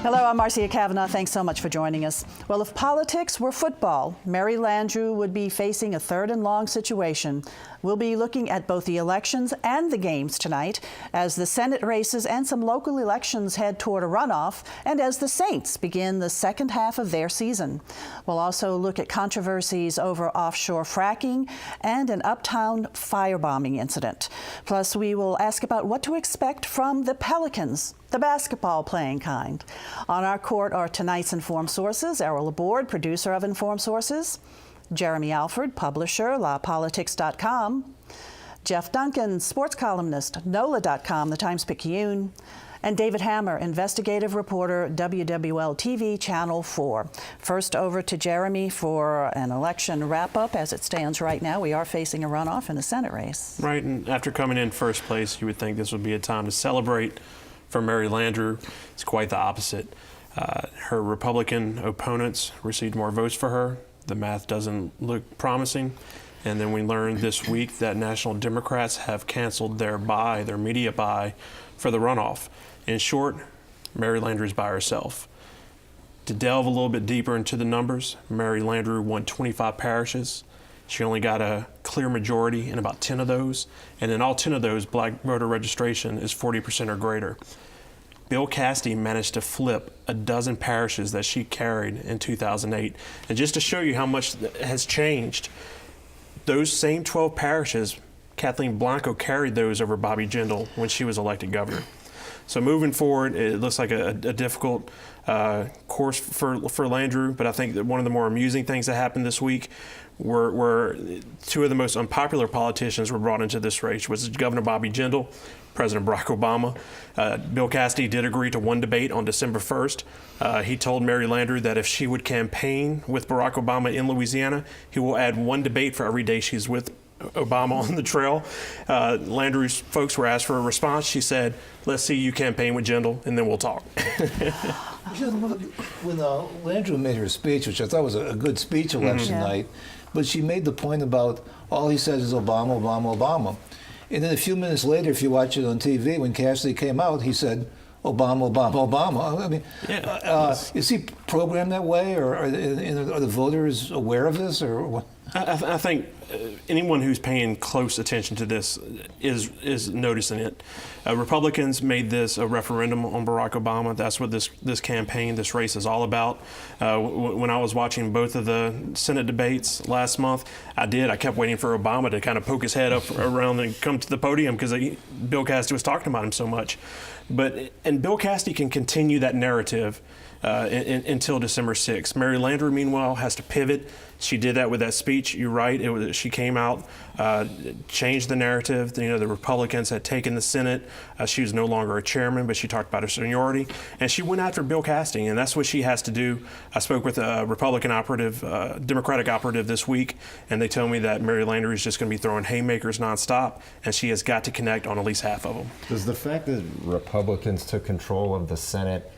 Hello, I'm Marcia Cavanaugh. Thanks so much for joining us. Well, if politics were football, Mary Landrieu would be facing a third and long situation. We'll be looking at both the elections and the games tonight as the Senate races and some local elections head toward a runoff and as the Saints begin the second half of their season. We'll also look at controversies over offshore fracking and an uptown firebombing incident. Plus, we will ask about what to expect from the Pelicans, the basketball playing kind. On our court are tonight's Informed Sources, Errol Laborde, producer of Informed Sources, Jeremy Alford, publisher, LaPolitics.com, Jeff Duncan, sports columnist, NOLA.com, the Times-Picayune, and David Hammer, investigative reporter, WWL-TV, Channel 4. First over to Jeremy for an election wrap-up. As it stands right now, we are facing a runoff in the Senate race. Right, and after coming in first place, you would think this would be a time to celebrate for Mary Landrieu. It's quite the opposite. Her Republican opponents received more votes for her. The math doesn't look promising. And then we learned this week that National Democrats have canceled their media buy for the runoff. In short, Mary Landrieu's by herself. To delve a little bit deeper into the numbers, Mary Landrieu won 25 parishes. She only got a clear majority in about 10 of those. And in all 10 of those, black voter registration is 40% or greater. Bill Cassidy managed to flip a dozen parishes that she carried in 2008. And just to show you how much has changed, those same 12 parishes, Kathleen Blanco carried those over Bobby Jindal when she was elected governor. So moving forward, it looks like a difficult course for Landrieu, but I think that one of the more amusing things that happened this week were two of the most unpopular politicians were brought into this race, was Governor Bobby Jindal, President Barack Obama. Bill Cassidy did agree to one debate on December 1st. He told Mary Landrieu that if she would campaign with Barack Obama in Louisiana, he will add one debate for every day she's with Obama on the trail. Landrieu's folks were asked for a response. She said, "Let's see you campaign with Jindal, and then we'll talk." When Landrieu made her speech, which I thought was a good speech election night, but she made the point about all he says is Obama, Obama, Obama. And then a few minutes later, if you watch it on TV, when Cassidy came out, he said, Obama, Obama, Obama. I mean, is he programmed that way, or are the voters aware of this, or what? I think anyone who's paying close attention to this is noticing it. Republicans made this a referendum on Barack Obama. That's what this campaign, this race is all about. When I was watching both of the Senate debates last month, I kept waiting for Obama to kind of poke his head up around and come to the podium because Bill Cassidy was talking about him so much. And Bill Cassidy can continue that narrative until December 6th. Mary Landrieu, meanwhile, has to pivot. She did that with that speech. You're right. She came out, changed the narrative. The Republicans had taken the Senate. She was no longer a chairman, but she talked about her seniority. And she went after Bill Cassidy, and that's what she has to do. I spoke with a Republican operative, Democratic operative this week, and they told me that Mary Landrieu is just going to be throwing haymakers nonstop, and she has got to connect on at least half of them. Does the fact that Republicans took control of the Senate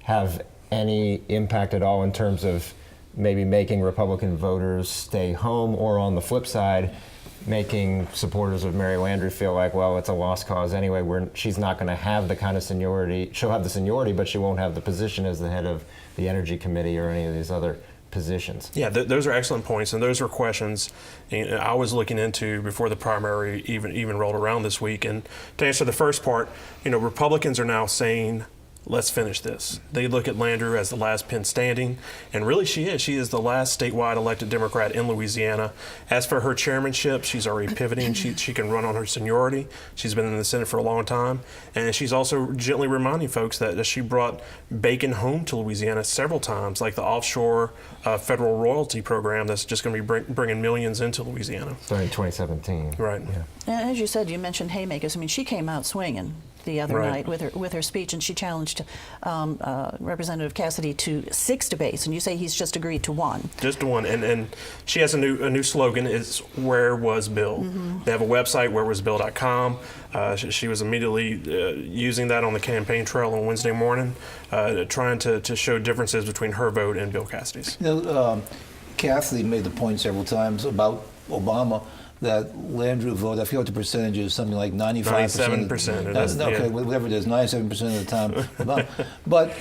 have any impact at all in terms of maybe making Republican voters stay home, or on the flip side, making supporters of Mary Landrieu feel like, well, it's a lost cause anyway, she's not going to have the kind of seniority. She'll have the seniority, but she won't have the position as the head of the Energy Committee or any of these other positions. Yeah, those are excellent points, and those are questions I was looking into before the primary even rolled around this week. And to answer the first part, Republicans are now saying, let's finish this. They look at Landrieu as the last pin standing, and really she is. She is the last statewide elected Democrat in Louisiana. As for her chairmanship, she's already pivoting. She can run on her seniority. She's been in the Senate for a long time, and she's also gently reminding folks that she brought bacon home to Louisiana several times, like the offshore federal royalty program that's just going to be bringing millions into Louisiana. Starting in 2017. Right. Yeah. And as you said, you mentioned haymakers. I mean, she came out swinging the other night with her speech, and she challenged Representative Cassidy to 6 debates, and you say he's just agreed to 1. Just to 1, and she has a new slogan. It's "Where was Bill?" They have a website, wherewasbill.com. She was immediately using that on the campaign trail on Wednesday morning, trying to show differences between her vote and Bill Cassidy's. Cassidy made the point several times about Obama that Landrieu vote, I forget what the percentage is, something like 95%. 97%. Okay, whatever it is, 97% of the time. But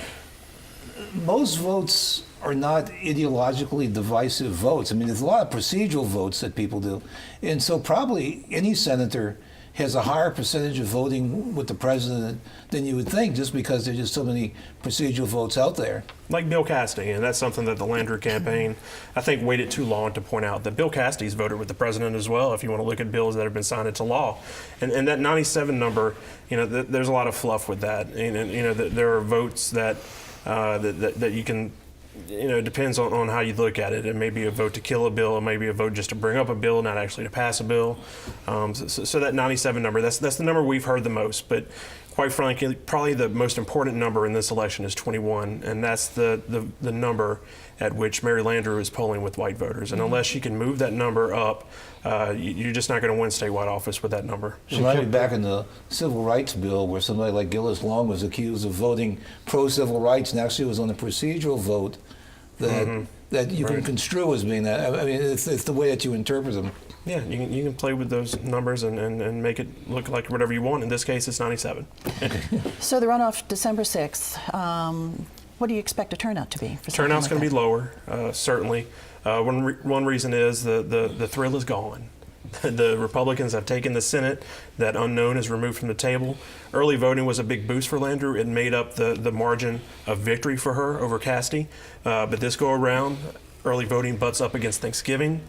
most votes are not ideologically divisive votes. I mean, there's a lot of procedural votes that people do. And so probably any senator has a higher percentage of voting with the president than you would think, just because there's just so many procedural votes out there. Like Bill Cassidy, and that's something that the Landrieu campaign, I think, waited too long to point out, that Bill Cassidy's voted with the president as well, if you want to look at bills that have been signed into law. And that 97 number, there's a lot of fluff with that. And there are votes that you can, it depends on how you look at it. It may be a vote to kill a bill, it may be a vote just to bring up a bill, not actually to pass a bill. So that 97 number, that's the number we've heard the most. But quite frankly, probably the most important number in this election is 21, and that's the number at which Mary Landrieu is polling with white voters. And unless she can move that number up, you're just not going to win statewide office with that number. She might be back in the civil rights bill, where somebody like Gillis Long was accused of voting pro-civil rights, and actually was on a procedural vote that you can construe as being that. I mean, it's the way that you interpret them. Yeah, you can play with those numbers and make it look like whatever you want. In this case, it's 97. So the runoff December 6th, what do you expect the turnout to be? Turnout's going to be lower, certainly. One reason is the thrill is gone. The Republicans have taken the Senate. That unknown is removed from the table. Early voting was a big boost for Landrieu. It made up the margin of victory for her over Cassidy. But this go around, early voting butts up against Thanksgiving.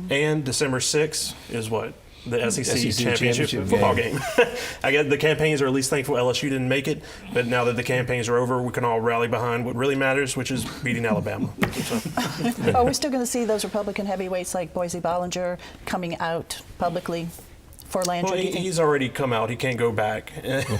And December 6th is what? The SEC championship football game. I guess the campaigns are at least thankful LSU didn't make it, but now that the campaigns are over, we can all rally behind what really matters, which is beating Alabama. So. Are we still going to see those Republican heavyweights like Boise Bollinger coming out publicly for Landrieu? Well, he's already come out. He can't go back.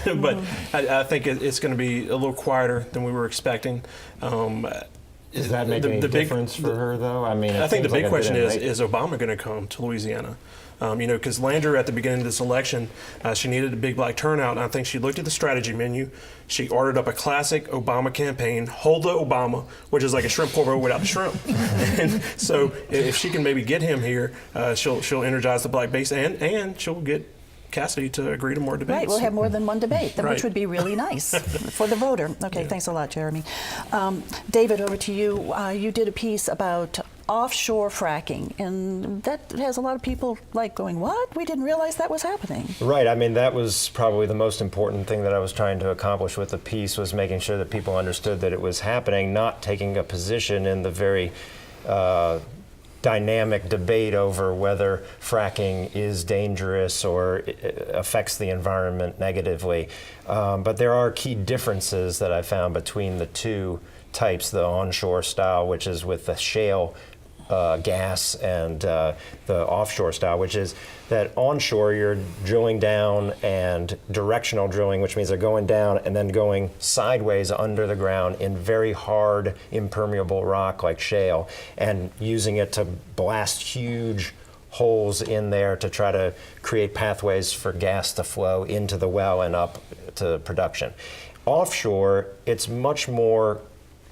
But I think it's going to be a little quieter than we were expecting. Does that make any difference for her, though? I mean, I think the big question is Obama going to come to Louisiana? Because Landrieu at the beginning of this election, she needed a big black turnout, and I think she looked at the strategy menu. She ordered up a classic Obama campaign, Hold the Obama, which is like a shrimp porvo without the shrimp. And so if she can maybe get him here, she'll energize the black base, and she'll get Cassidy to agree to more debates. Right, we'll have more than one debate, Right. which would be really nice for the voter. Okay, Thanks a lot, Jeremy. David, over to you. You did a piece about offshore fracking, and that has a lot of people going, what? We didn't realize that was happening. Right. I mean, that was probably the most important thing that I was trying to accomplish with the piece, was making sure that people understood that it was happening, not taking a position in the very dynamic debate over whether fracking is dangerous or affects the environment negatively. But there are key differences that I found between the two types, the onshore style, which is with the shale gas, and the offshore style, which is that onshore you're drilling down and directional drilling, which means they're going down and then going sideways under the ground in very hard, impermeable rock like shale, and using it to blast huge holes in there to try to create pathways for gas to flow into the well and up to production. Offshore, it's much more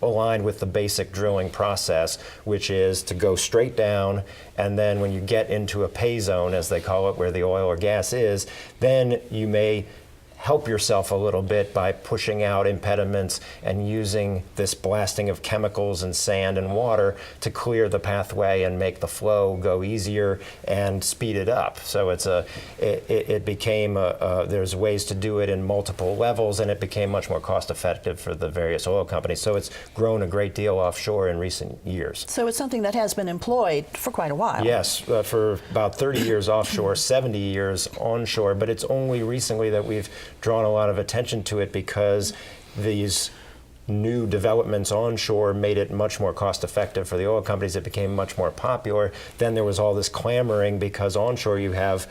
aligned with the basic drilling process, which is to go straight down, and then when you get into a pay zone, as they call it, where the oil or gas is, then you may help yourself a little bit by pushing out impediments and using this blasting of chemicals and sand and water to clear the pathway and make the flow go easier and speed it up. So it became there's ways to do it in multiple levels, and it became much more cost effective for the various oil companies. So it's grown a great deal offshore in recent years. So it's something that has been employed for quite a while. Yes, for about 30 years offshore, 70 years onshore, but it's only recently that we've drawn a lot of attention to it because these new developments onshore made it much more cost effective for the oil companies. It became much more popular. Then there was all this clamoring because onshore you have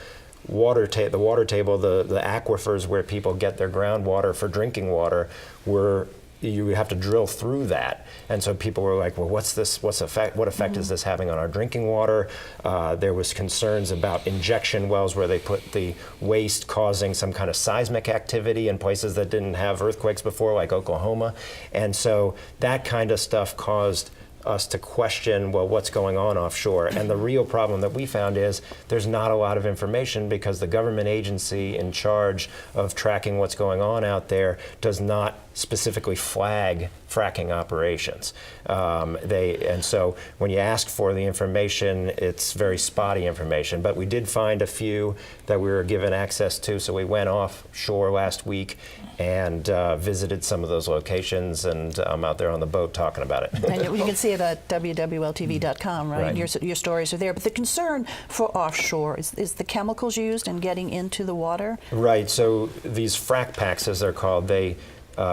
the water table, the aquifers where people get their groundwater for drinking water, you have to drill through that. And so people were like, well, what effect is this having on our drinking water? There was concerns about injection wells where they put the waste causing some kind of seismic activity in places that didn't have earthquakes before, like Oklahoma. And so that kind of stuff caused us to question, well, what's going on offshore? And the real problem that we found is there's not a lot of information because the government agency in charge of tracking what's going on out there does not specifically flag fracking operations. And so when you ask for the information, it's very spotty information. But we did find a few that we were given access to, so we went offshore last week and visited some of those locations, and I'm out there on the boat talking about it. And you can see it at www.tv.com, right? Your stories are there. But the concern for offshore is the chemicals used in getting into the water? Right, so these frac packs, as they're called, they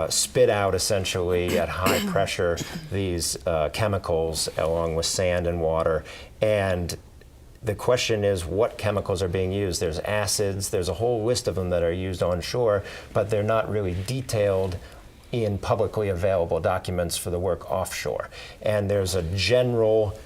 spit out essentially at high pressure these chemicals along with sand and water. And the question is, what chemicals are being used? There's acids, there's a whole list of them that are used onshore, but they're not really detailed in publicly available documents for the work offshore. And there's a general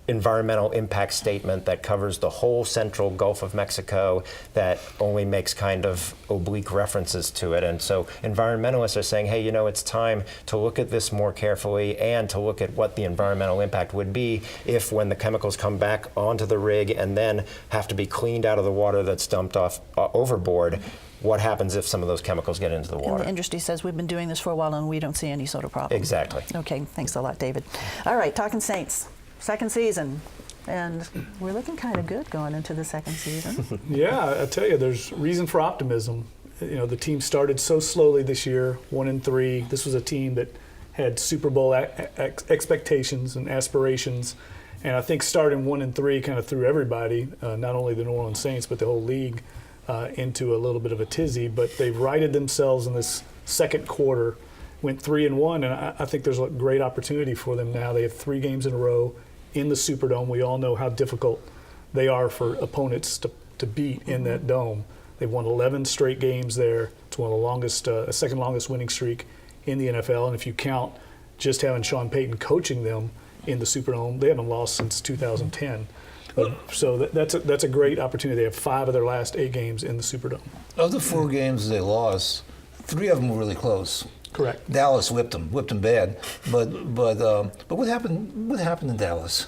environmental impact statement that covers the whole central Gulf of Mexico that only makes kind of oblique references to it. And so environmentalists are saying, hey, you know, it's time to look at this more carefully and to look at what the environmental impact would be if, when the chemicals come back onto the rig and then have to be cleaned out of the water that's dumped off overboard, what happens if some of those chemicals get into the water? And the industry says we've been doing this for a while and we don't see any sort of problem. Exactly. Okay, thanks a lot, David. All right, talking Saints. Second season, and we're looking kind of good going into the second season. Yeah, I tell you, there's reason for optimism. You know, the team started so slowly this year, 1-3. This was a team that had Super Bowl expectations and aspirations, and I think starting 1-3 kind of threw everybody, not only the New Orleans Saints but the whole league, into a little bit of a tizzy. But they've righted themselves in this second quarter, went 3-1, and I think there's a great opportunity for them now. They have 3 games in a row in the Superdome. We all know how difficult they are for opponents to beat in that dome. They've won 11 straight games there. It's one of the longest, second longest winning streak in the NFL. And if you count just having Sean Payton coaching them in the Superdome, they haven't lost since 2010. So that's a great opportunity. They have 5 of their last 8 games in the Superdome. Of the 4 games they lost, 3 of them were really close. Correct. Dallas whipped them bad. But what happened? What happened in Dallas?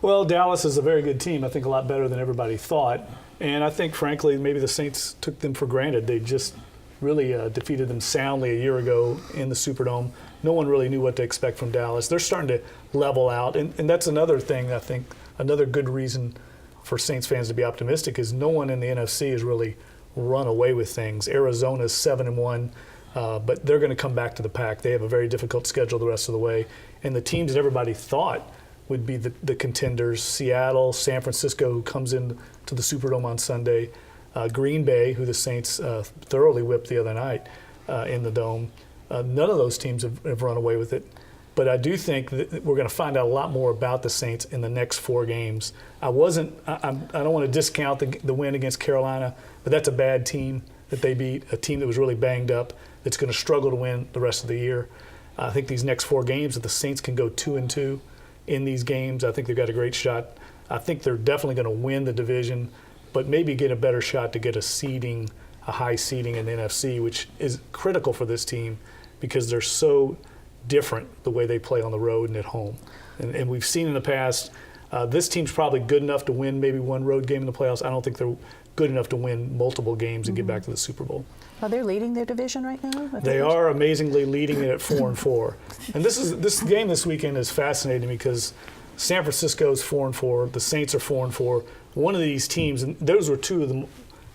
Well, Dallas is a very good team. I think a lot better than everybody thought. And I think, frankly, maybe the Saints took them for granted. They just really defeated them soundly a year ago in the Superdome. No one really knew what to expect from Dallas. They're starting to level out. And that's another thing, I think, another good reason for Saints fans to be optimistic is no one in the NFC has really run away with things. Arizona's 7-1. But they're going to come back to the pack. They have a very difficult schedule the rest of the way. And the teams that everybody thought would be the contenders, Seattle, San Francisco, who comes in to the Superdome on Sunday, Green Bay, who the Saints thoroughly whipped the other night in the Dome. None of those teams have run away with it. But I do think that we're going to find out a lot more about the Saints in the next 4 games. I don't want to discount the win against Carolina, but that's a bad team that they beat, a team that was really banged up, that's going to struggle to win the rest of the year. I think these next 4 games, if the Saints can go 2-2 in these games, I think they've got a great shot. I think they're definitely going to win the division, but maybe get a better shot to get a high seeding in the NFC, which is critical for this team because they're so different the way they play on the road and at home. And we've seen in the past, this team's probably good enough to win maybe 1 road game in the playoffs. I don't think they're good enough to win multiple games and get back to the Super Bowl. Are they leading their division right now? They are amazingly leading it at 4-4. And this game this weekend is fascinating because San Francisco's 4-4, the Saints are 4-4. One of these teams, and those were 2 of the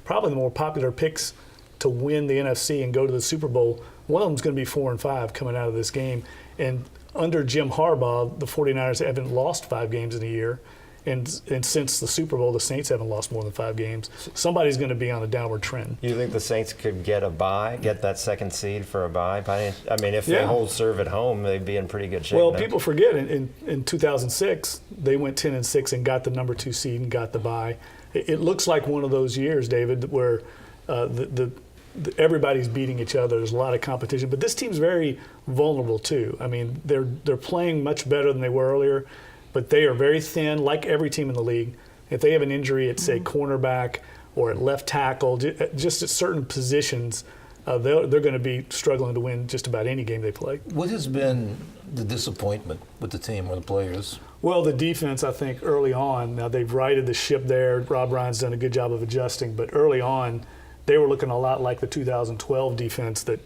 probably the more popular picks to win the NFC and go to the Super Bowl. One of them's going to be 4-5 coming out of this game. And under Jim Harbaugh, the 49ers haven't lost 5 games in a year. And since the Super Bowl, the Saints haven't lost more than 5 games. Somebody's going to be on a downward trend. You think the Saints could get a bye, get that second seed for a bye? I mean, if they hold serve at home, they'd be in pretty good shape. Well, now. people forget in 2006, they went 10-6 and got the number 2 seed and got the bye. It looks like one of those years, David, where everybody's beating each other. There's a lot of competition, but this team's very vulnerable too. I mean, they're playing much better than they were earlier. But they are very thin, like every team in the league. If they have an injury at, say, cornerback or at left tackle, just at certain positions, they're going to be struggling to win just about any game they play. What has been the disappointment with the team or the players? Well, the defense, I think, early on, now they've righted the ship there. Rob Ryan's done a good job of adjusting, but early on, they were looking a lot like the 2012 defense that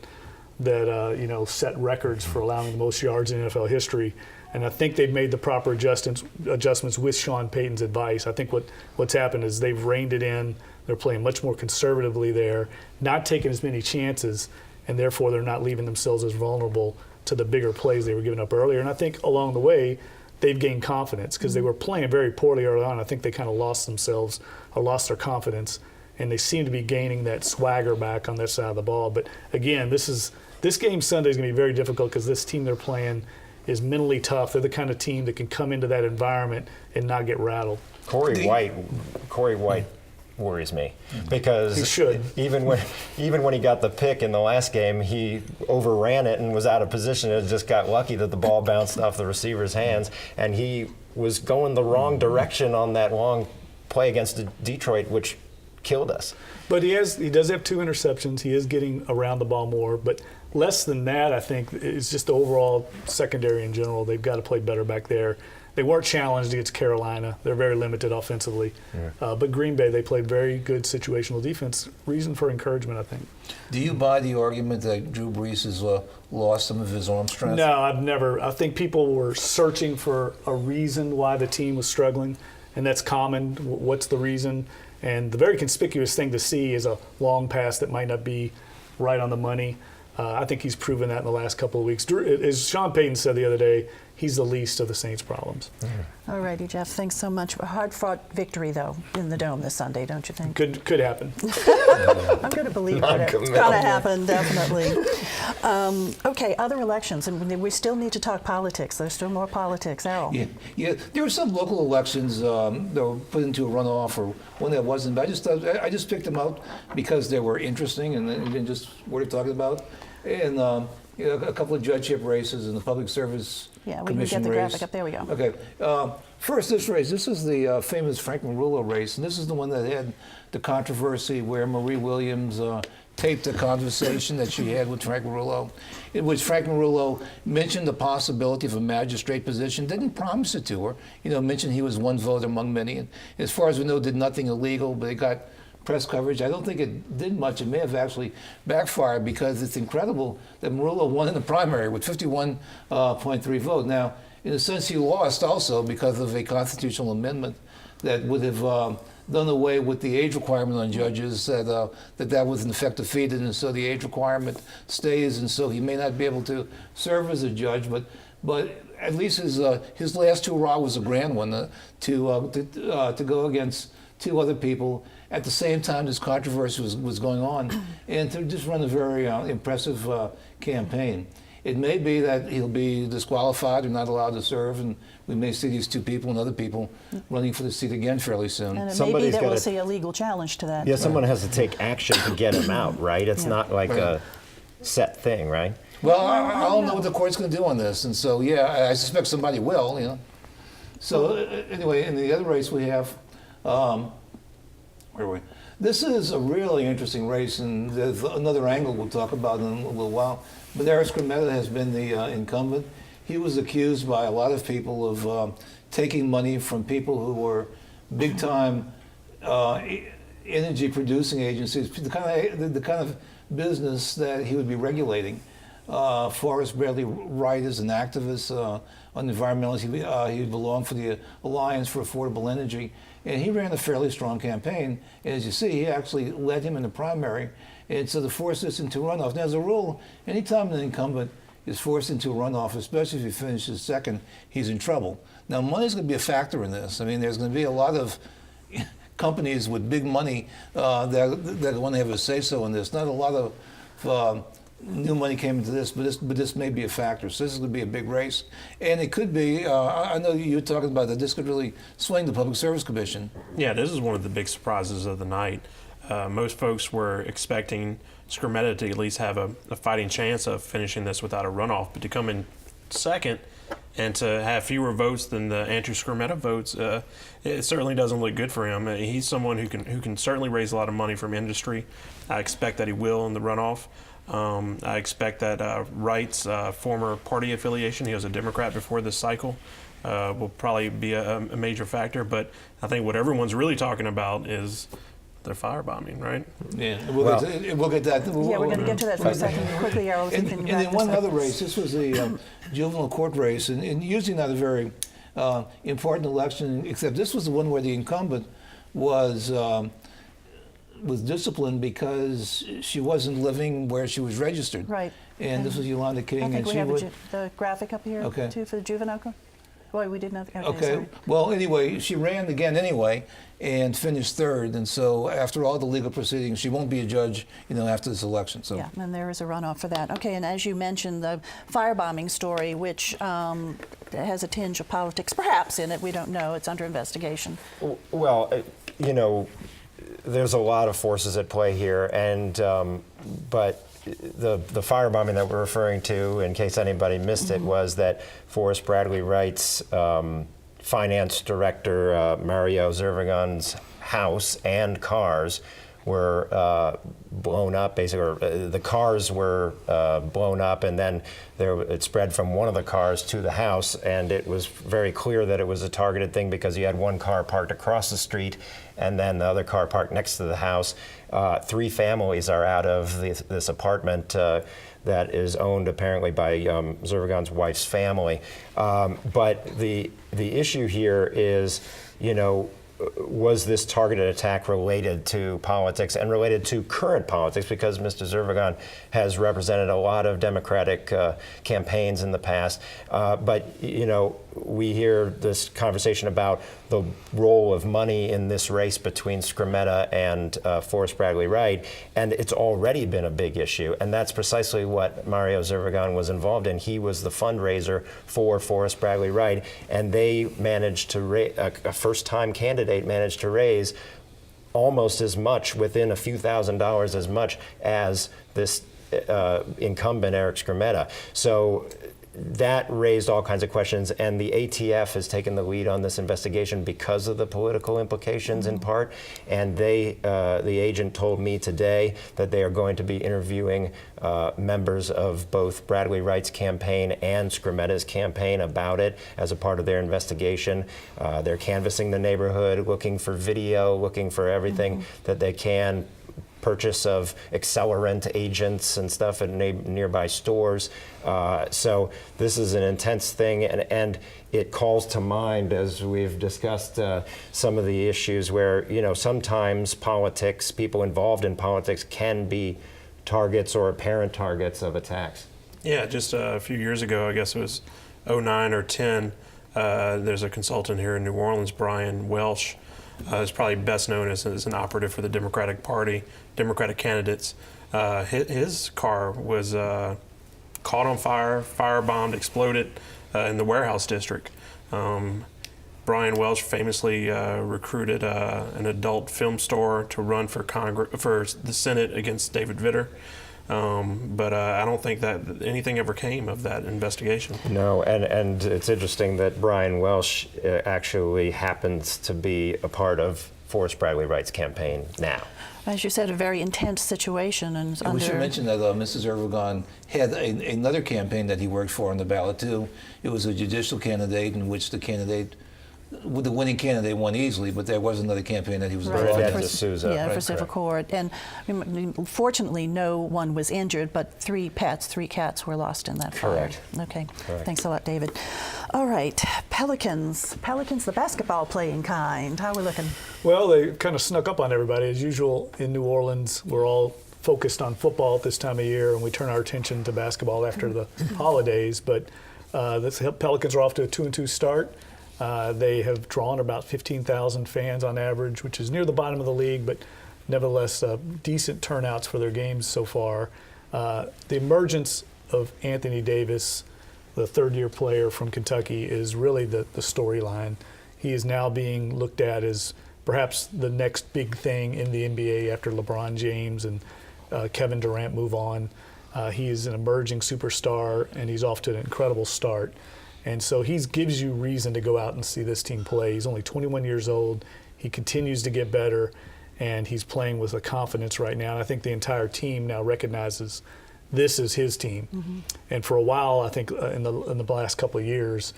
set records for allowing the most yards in NFL history. And I think they've made the proper adjustments with Sean Payton's advice. I think what's happened is they've reined it in. They're playing much more conservatively there, not taking as many chances, and therefore they're not leaving themselves as vulnerable to the bigger plays they were giving up earlier. And I think along the way, they've gained confidence because they were playing very poorly early on. I think they kind of lost themselves or lost their confidence, and they seem to be gaining that swagger back on their side of the ball. But again, this game Sunday is going to be very difficult because this team they're playing is mentally tough. They're the kind of team that can come into that environment and not get rattled. Corey White worries me because he should. even when he got the pick in the last game, he overran it and was out of position and just got lucky that the ball bounced off the receiver's hands, and he was going the wrong direction on that long play against Detroit, which killed us. But he does have 2 interceptions. He is getting around the ball more, but less than that, I think, is just the overall secondary in general. They've got to play better back there. They weren't challenged against Carolina. They're very limited offensively. Yeah. But Green Bay, they played very good situational defense. Reason for encouragement, I think. Do you buy the argument that Drew Brees has lost some of his arm strength? No, I've never. I think people were searching for a reason why the team was struggling, and that's common. What's the reason? And the very conspicuous thing to see is a long pass that might not be right on the money. I think he's proven that in the last couple of weeks. As Sean Payton said the other day, he's the least of the Saints' problems. All righty, Jeff. Thanks so much. A hard-fought victory, though, in the Dome this Sunday, don't you think? Could happen. I'm going to believe that it's going to happen, definitely. Okay, other elections, and we still need to talk politics. There's still more politics. Errol. Yeah. There were some local elections that were put into a runoff, or one that wasn't. But I just picked them out because they were interesting and just worth talking about. And a couple of judgeship races and the public service commission race. We can get the graphic up. There we go. Okay. First, this race. This is the famous Frank Marullo race, and this is the one that had the controversy where Marie Williams taped a conversation that she had with Frank Marullo, in which Frank Marullo mentioned the possibility of a magistrate position, didn't promise it to her, mentioned he was one vote among many, and as far as we know, did nothing illegal, but it got press coverage. I don't think it did much. It may have actually backfired because it's incredible that Marullo won in the primary with 51.3 vote. Now, in a sense, he lost also because of a constitutional amendment that would have done away with the age requirement on judges, that was in effect defeated, and so the age requirement stays, and so he may not be able to serve as a judge, but at least his last hurrah was a grand one to go against 2 other people at the same time this controversy was going on, and to just run a very impressive campaign. It may be that he'll be disqualified or not allowed to serve, and we may see these 2 people and other people running for the seat again fairly soon. And it may be that we'll see a legal challenge to that. Yeah, someone has to take action to get him out, right? It's not like a set thing, right? Well, I don't know what the court's going to do on this, and so, I suspect somebody will, So, anyway, in the other race we have, where are we? This is a really interesting race, and there's another angle we'll talk about in a little while. But Eric Scrimetta has been the incumbent. He was accused by a lot of people of taking money from people who were big-time energy-producing agencies, the kind of business that he would be regulating. Forrest Bradley Wright is an activist on environmentalists. He belonged for the Alliance for Affordable Energy, and he ran a fairly strong campaign. And as you see, he actually led him in the primary, and so to force this into runoff. Now, as a rule, anytime an incumbent is forced into a runoff, especially if he finishes second, he's in trouble. Now, money's going to be a factor in this. I mean, there's going to be a lot of companies with big money that want to have a say-so in this. Not a lot of new money came into this, but this may be a factor. So this is going to be a big race, and it could be. I know you were talking about that. This could really swing the Public Service Commission. Yeah, this is one of the big surprises of the night. Most folks were expecting Scrimetta to at least have a fighting chance of finishing this without a runoff, but to come in second And to have fewer votes than the Andrew Scrimetta votes, it certainly doesn't look good for him. He's someone who can certainly raise a lot of money from industry. I expect that he will in the runoff. I expect that Wright's former party affiliation, he was a Democrat before this cycle, will probably be a major factor. But I think what everyone's really talking about is their firebombing, right? Yeah, we'll get that. Yeah, we're going to get to that for a second. Quickly, Errol, if you can And back in this one up. other race, this was a juvenile court race, and usually not a very important election, except this was the one where the incumbent was disciplined because she wasn't living where she was registered. Right. And this was Yolanda King, I think and we she have would. the graphic up here, Okay. too, for the juvenile court. Boy, we didn't have. Okay. Sorry. Well, anyway, she ran again anyway and finished third. And so after all the legal proceedings, she won't be a judge, after this election. So. Yeah, and there is a runoff for that. Okay, and as you mentioned, the firebombing story, which has a tinge of politics, perhaps in it. We don't know. It's under investigation. Well, there's a lot of forces at play here, and but the firebombing that we're referring to, in case anybody missed it, was that Forrest Bradley Wright's finance director, Mario Zervigon's house and cars were blown up, basically, or the cars were blown up, and then it spread from one of the cars to the house, and it was very clear that it was a targeted thing because you had one car parked across the street and then the other car parked next to the house. 3 families are out of this apartment that is owned apparently by Zervigon's wife's family. But the issue here is, was this targeted attack related to politics and related to current politics? Because Mr. Zervigon has represented a lot of Democratic campaigns in the past. But, we hear this conversation about the role of money in this race between Scrimetta and Forrest Bradley Wright, and it's already been a big issue. And that's precisely what Mario Zervigon was involved in. He was the fundraiser for Forrest Bradley Wright, and they managed to raise, a first-time candidate managed to raise almost as much, within a few $1,000s as much as this incumbent Eric Scrimetta. So that raised all kinds of questions, and the ATF has taken the lead on this investigation because of the political implications in part. And the agent told me today that they are going to be interviewing members of both Bradley Wright's campaign and Scrimetta's campaign about it as a part of their investigation. They're canvassing the neighborhood, looking for video, looking for everything that they can. Purchase of accelerant agents and stuff at nearby stores. So this is an intense thing, and it calls to mind, as we've discussed, some of the issues where, sometimes politics, people involved in politics can be targets or apparent targets of attacks. Yeah, just a few years ago, I guess it was 09 or 10, there's a consultant here in New Orleans, Brian Welsh, is probably best known as an operative for the Democratic Party, Democratic candidates. His car was caught on fire, firebombed, exploded in the warehouse district. Brian Welsh famously recruited an adult film store to run for the Senate against David Vitter. But I don't think that anything ever came of that investigation. No, and it's interesting that Brian Welsh actually happens to be a part of Forrest Bradley Wright's campaign now. As you said, a very intense situation. And we should mention that Mrs. Zervigon had another campaign that he worked for on the ballot, too. It was a judicial candidate in which the winning candidate won easily, but there was another campaign that he was involved in. For civil court. And fortunately, no one was injured, but 3 cats were lost in that fire. Correct. Okay. Correct. Thanks a lot, David. All right, Pelicans, the basketball playing kind. How are we looking? Well, they kind of snuck up on everybody. As usual in New Orleans, we're all focused on football at this time of year, and we turn our attention to basketball after the holidays. But the Pelicans are off to a 2-2 start. They have drawn about 15,000 fans on average, which is near the bottom of the league, but nevertheless decent turnouts for their games so far. The emergence of Anthony Davis, the third-year player from Kentucky, is really the storyline. He is now being looked at as perhaps the next big thing in the NBA after LeBron James and Kevin Durant move on. He is an emerging superstar, and he's off to an incredible start. And so he gives you reason to go out and see this team play. He's only 21 years old. He continues to get better, and he's playing with a confidence right now. And I think the entire team now recognizes this is his team. And for a while, I think in the last couple of years,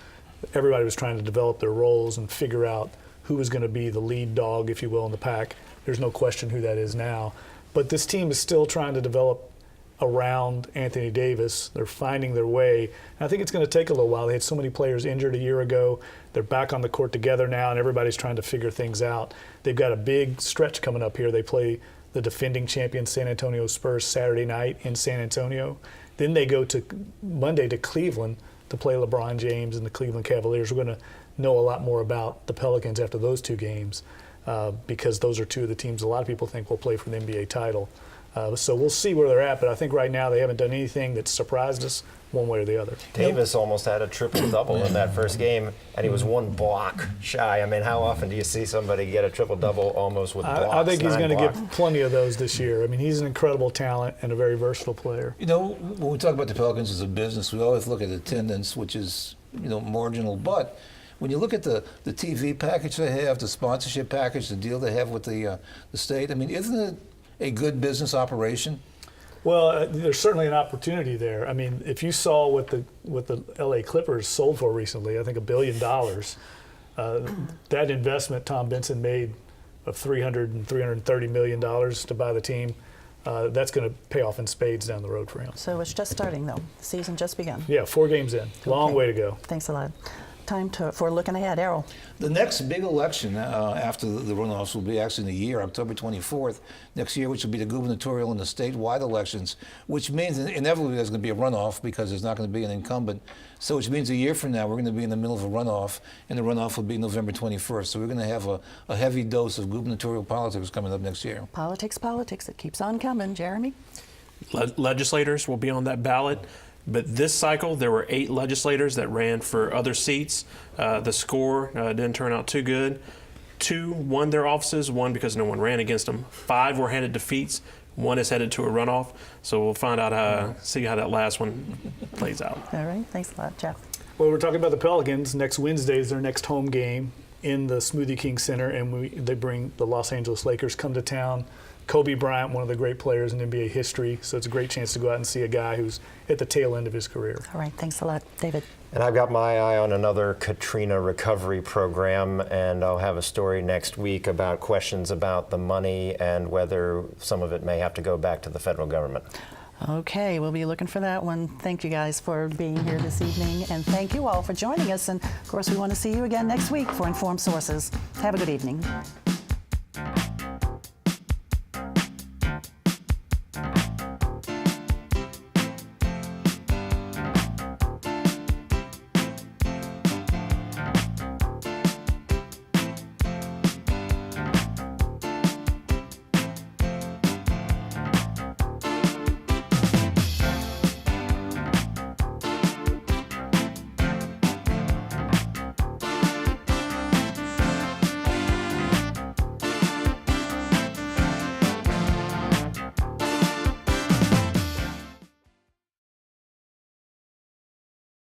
everybody was trying to develop their roles and figure out who was going to be the lead dog, if you will, in the pack. There's no question who that is now. But this team is still trying to develop around Anthony Davis. They're finding their way. And I think it's going to take a little while. They had so many players injured a year ago. They're back on the court together now, and everybody's trying to figure things out. They've got a big stretch coming up here. They play the defending champion San Antonio Spurs Saturday night in San Antonio. Then they go to Monday to Cleveland to play LeBron James and the Cleveland Cavaliers. We're going to know a lot more about the Pelicans after those two games because those are two of the teams a lot of people think will play for the NBA title. So we'll see where they're at, but I think right now they haven't done anything that surprised us one way or the other. Davis almost had a triple-double in that first game, and he was one block shy. I mean, how often do you see somebody get a triple-double almost with blocks? I think he's going to get get plenty of those this year. I mean, he's an incredible talent and a very versatile player. You know, when we talk about the Pelicans as a business, we always look at attendance, which is, marginal. But when you look at the TV package they have, the sponsorship package, the deal they have with the state, I mean, isn't it a good business operation? Well, there's certainly an opportunity there. I mean, if you saw what the LA Clippers sold for recently, I think $1 billion. That investment Tom Benson made of $330 million to buy the team, that's going to pay off in spades down the road for him. So it's just starting, though. The season just begun. Yeah, 4 games in. Long way to go. Thanks a lot. Time for looking ahead. Errol. The next big election after the runoffs will be actually in a year, October 24th next year, which will be the gubernatorial and the statewide elections, which means inevitably there's going to be a runoff because there's not going to be an incumbent. So which means a year from now we're going to be in the middle of a runoff, and the runoff will be November 21st. So we're going to have a heavy dose of gubernatorial politics coming up next year. Politics. It keeps on coming. Jeremy? Legislators will be on that ballot. But this cycle, there were 8 legislators that ran for other seats. The score didn't turn out too good. 2 won their offices, 1 because no one ran against them. 5 were handed defeats. 1 is headed to a runoff. So we'll find out, see how that last one plays out. All right. Thanks a lot, Jeff. Well, we're talking about the Pelicans. Next Wednesday is their next home game in the Smoothie King Center, and they bring the Los Angeles Lakers come to town. Kobe Bryant, one of the great players in NBA history, so it's a great chance to go out and see a guy who's at the tail end of his career. All right, thanks a lot. David? And I've got my eye on another Katrina recovery program, and I'll have a story next week about questions about the money and whether some of it may have to go back to the federal government. Okay, we'll be looking for that one. Thank you guys for being here this evening, and thank you all for joining us. And of course, we want to see you again next week for Informed Sources. Have a good evening.